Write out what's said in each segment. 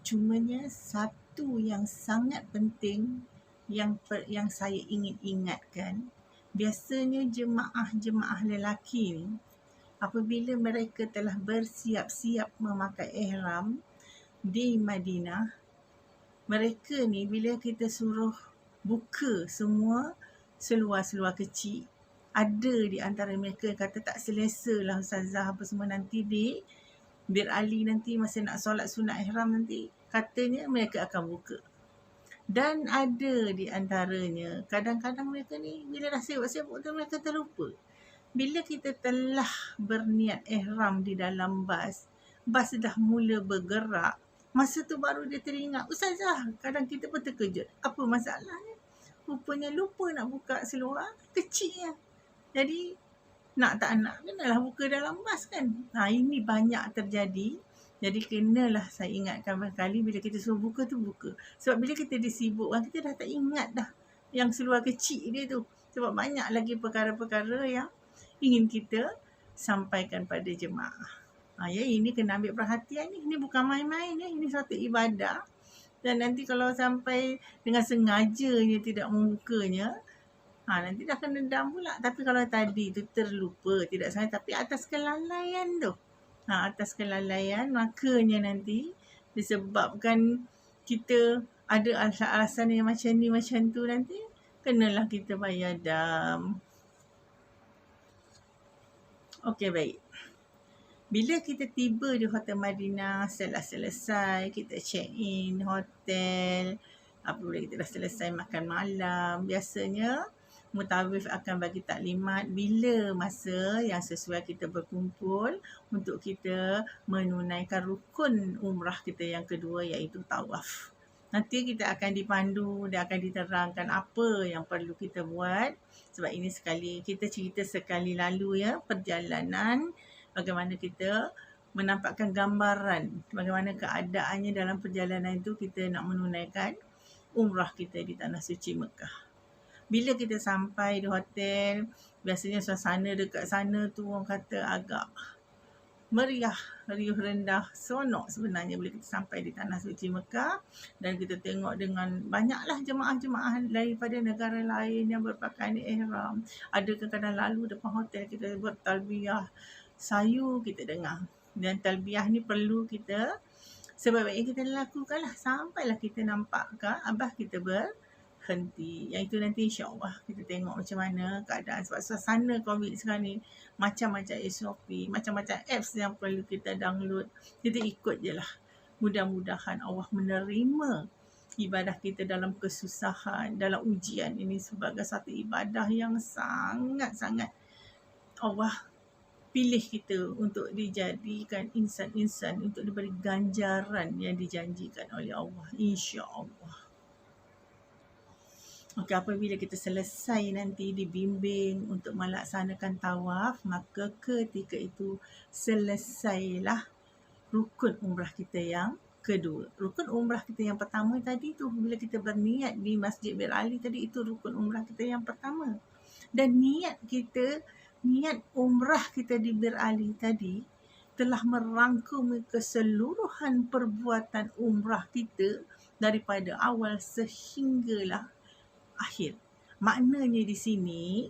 Cumanya satu yang sangat penting yang saya ingin ingatkan, biasanya jemaah-jemaah lelaki ni apabila mereka telah bersiap-siap memakai ihram di Madinah, mereka ni bila kita suruh buka semua seluar-seluar kecil, ada di antara mereka yang kata tak selesa lah Ustazah apa semua, nanti di Bir Ali nanti masa nak solat sunat ihram nanti katanya mereka akan buka. Dan ada di antaranya kadang-kadang mereka ni bila dah sibuk-sibuk tu mereka terlupa. Bila kita telah berniat ihram di dalam bas dah mula bergerak, masa tu baru dia teringat, Ustazah, kadang kita pun terkejut. Apa masalahnya? Rupanya lupa nak buka seluar kecilnya. Jadi nak tak nak kenalah buka dalam bas kan. Ini banyak terjadi. Jadi kenalah saya ingatkan berkali bila kita suruh buka tu buka. Sebab bila kita disibukkan, kita dah tak ingat dah yang seluar kecil dia tu. Sebab banyak lagi perkara-perkara yang ingin kita sampaikan pada jemaah. Ini kena ambil perhatian ni. Ini bukan main-main ya. Ini satu ibadah. Dan nanti kalau sampai dengan sengajanya tidak membukanya, nanti dah kena dam pula. Tapi kalau tadi tu terlupa, tidak sengaja, tapi atas kelalaian tu. Atas kelalaian, makanya nanti disebabkan kita ada alasan yang macam ni, macam tu nanti, kenalah kita bayar dam. Okey, baik. Bila kita tiba di Hotel Madinah, setelah selesai, kita check in hotel, apabila kita dah selesai makan malam, biasanya mutawif akan bagi taklimat bila masa yang sesuai kita berkumpul untuk kita menunaikan rukun umrah kita yang kedua, iaitu tawaf. Nanti kita akan dipandu, dia akan diterangkan apa yang perlu kita buat. Sebab ini kita cerita sekali lalu ya, perjalanan, bagaimana kita menampakkan gambaran bagaimana keadaannya dalam perjalanan itu kita nak menunaikan umrah kita di Tanah Suci Mekah. Bila kita sampai di hotel, biasanya suasana dekat sana tu orang kata agak meriah, riuh rendah, seronok sebenarnya bila kita sampai di Tanah Suci Mekah dan kita tengok dengan banyaklah jemaah-jemaah daripada negara lain yang berpakaian ihram. Ada kadang-kadang lalu depan hotel kita buat talbiyah, sayu kita dengar. Dan talbiyah ni perlu kita sebaik-baiknya kita lakukanlah sampailah kita nampak abah kita berhenti. Yang itu nanti insya-Allah kita tengok macam mana keadaan, sebab suasana COVID sekarang ni macam-macam SOP, macam-macam apps yang perlu kita download. Kita ikut je lah. Mudah-mudahan Allah menerima ibadah kita dalam kesusahan, dalam ujian ini sebagai satu ibadah yang sangat-sangat Allah pilih kita untuk dijadikan insan-insan untuk diberi ganjaran yang dijanjikan oleh Allah, insya-Allah. Okey, apabila kita selesai nanti dibimbing untuk melaksanakan tawaf, maka ketika itu selesailah rukun umrah kita yang kedua. Rukun umrah kita yang pertama tadi tu, bila kita berniat di Masjid Bir Ali tadi, itu rukun umrah kita yang pertama. Dan niat umrah kita di Bir Ali tadi telah merangkumi keseluruhan perbuatan umrah kita daripada awal sehinggalah akhir. Maknanya di sini,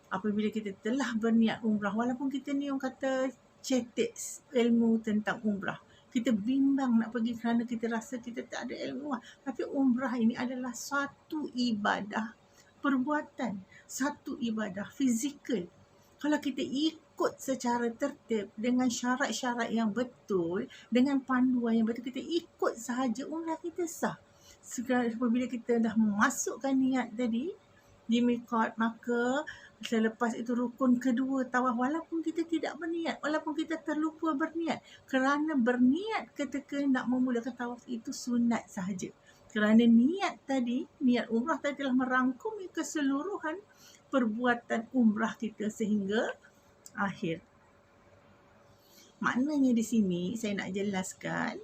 apabila kita telah berniat umrah, walaupun kita ni orang kata cetek ilmu tentang umrah, kita bimbang nak pergi kerana kita rasa kita tak ada ilmu, tapi umrah ini adalah satu ibadah perbuatan, satu ibadah fizikal. Kalau kita ikut secara tertib dengan syarat-syarat yang betul, dengan panduan yang betul, kita ikut sahaja, umrah kita sah. Apabila kita dah memasukkan niat tadi di miqat, maka selepas itu rukun kedua tawaf, walaupun kita tidak berniat, walaupun kita terlupa berniat, kerana berniat ketika nak memulakan tawaf itu sunat sahaja. Kerana niat umrah tadi telah merangkumi keseluruhan perbuatan umrah kita sehingga akhir. Maknanya di sini saya nak jelaskan,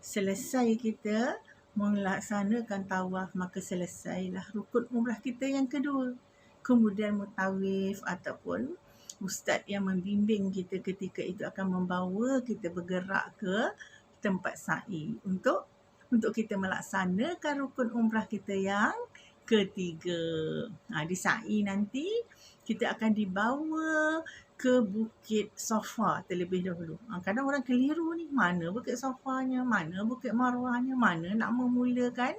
selesai kita melaksanakan tawaf, maka selesailah rukun umrah kita yang kedua. Kemudian mutawif ataupun ustaz yang membimbing kita ketika itu akan membawa kita bergerak ke tempat sa'i untuk untuk kita melaksanakan rukun umrah kita yang ketiga. Di sa'i nanti kita akan dibawa ke Bukit Safa terlebih dahulu. Kadang orang keliru ni, mana Bukit Safanya, mana Bukit Marwahnya, mana nak memulakan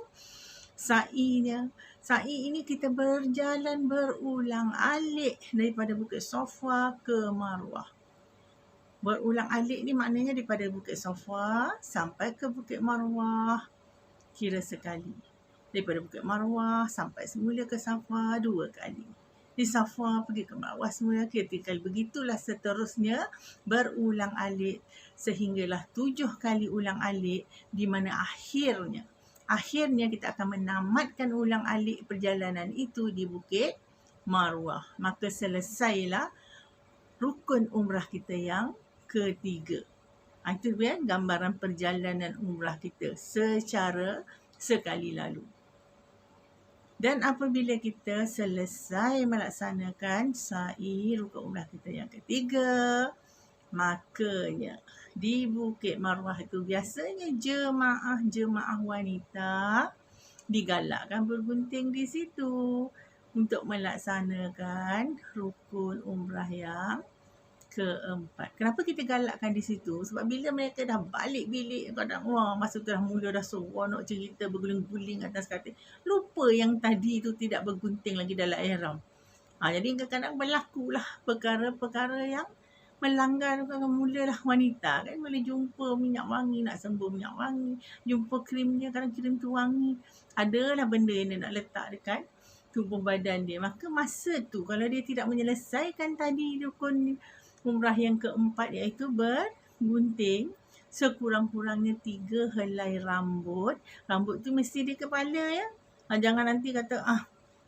sa'inya. Sa'i ini kita berjalan berulang-alik daripada Bukit Safa ke Marwah. Berulang-alik ni maknanya daripada Bukit Safa sampai ke Bukit Marwah kira sekali. Daripada Bukit Marwah sampai semula ke Safa 2 kali. Di Safa pergi ke Marwah semula kali. Begitulah seterusnya berulang-alik sehinggalah 7 kali ulang-alik di mana akhirnya kita akan menamatkan ulang-alik perjalanan itu di Bukit Marwah. Maka selesailah rukun umrah kita yang ketiga. Itu gambaran perjalanan umrah kita secara sekali lalu. Dan apabila kita selesai melaksanakan sa'i rukun umrah kita yang ketiga, makanya di Bukit Marwah itu biasanya jemaah wanita digalakkan bergunting di situ untuk melaksanakan rukun umrah yang keempat. Kenapa kita galakkan di situ? Sebab bila mereka dah balik bilik, kadang masa tu dah mula dah seronok cerita berguling-guling atas katil, lupa yang tadi tu tidak bergunting lagi dalam ihram. Jadi kadang-kadang berlakulah perkara-perkara yang melanggar. Mulalah wanita kan boleh jumpa minyak wangi, nak sembuh minyak wangi, jumpa krim dia, kadang krim tu wangi, adalah benda yang dia nak letak dekat tubuh badan dia. Maka masa tu kalau dia tidak menyelesaikan tadi rukun umrah yang keempat, iaitu bergunting sekurang-kurangnya 3 helai rambut. Rambut tu mesti di kepala ya. Jangan nanti kata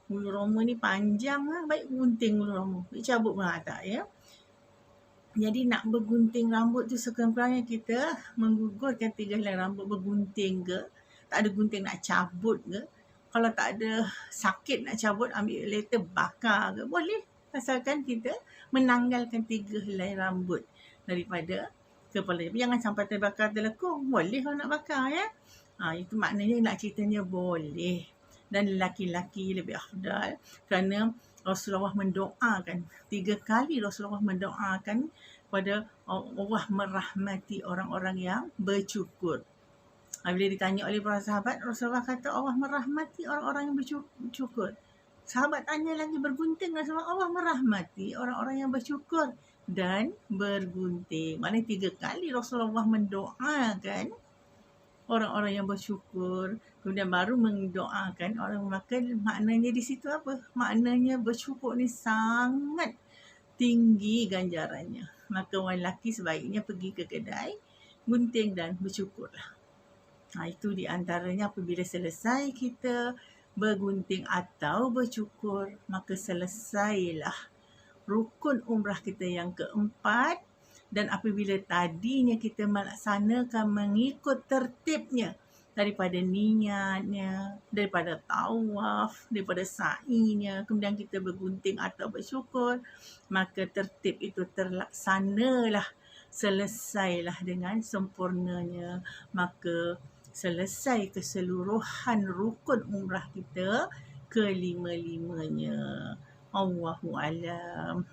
bulu roma ni panjang baik gunting bulu roma, cabut pun tak ya. Jadi nak bergunting rambut tu sekurang-kurangnya kita menggugurkan 3 helai rambut bergunting ke, tak ada gunting nak cabut ke. Kalau tak ada sakit nak cabut, ambil later bakar ke, boleh. Asalkan kita menanggalkan 3 helai rambut daripada kepala. Tapi jangan sampai terbakar telekung. Boleh kalau nak bakar ya. Itu maknanya nak ceritanya boleh. Dan lelaki-lelaki lebih afdal kerana Rasulullah mendoakan 3 kali. Rasulullah mendoakan kepada Allah merahmati orang-orang yang bercukur. Bila ditanya oleh para sahabat, Rasulullah kata Allah merahmati orang-orang yang bercukur. Sahabat tanya lagi, bergunting Rasulullah, Allah merahmati orang-orang yang bersyukur dan bergunting. Maknanya 3 kali Rasulullah mendoakan orang-orang yang bersyukur, kemudian baru mendoakan orang makan. Maknanya di situ apa? Maknanya bersyukur ni sangat tinggi ganjarannya. Maka orang lelaki sebaiknya pergi ke kedai gunting dan bersyukurlah. Itu di antaranya apabila selesai kita bergunting atau bercukur, maka selesailah rukun umrah kita yang keempat. Dan apabila tadinya kita melaksanakan mengikut tertibnya, daripada niatnya, daripada tawaf, daripada sa'inya, kemudian kita bergunting atau bersyukur, maka tertib itu terlaksanalah, selesailah dengan sempurnanya. Maka selesai keseluruhan rukun umrah kita kelima-limanya. Allahu a'lam.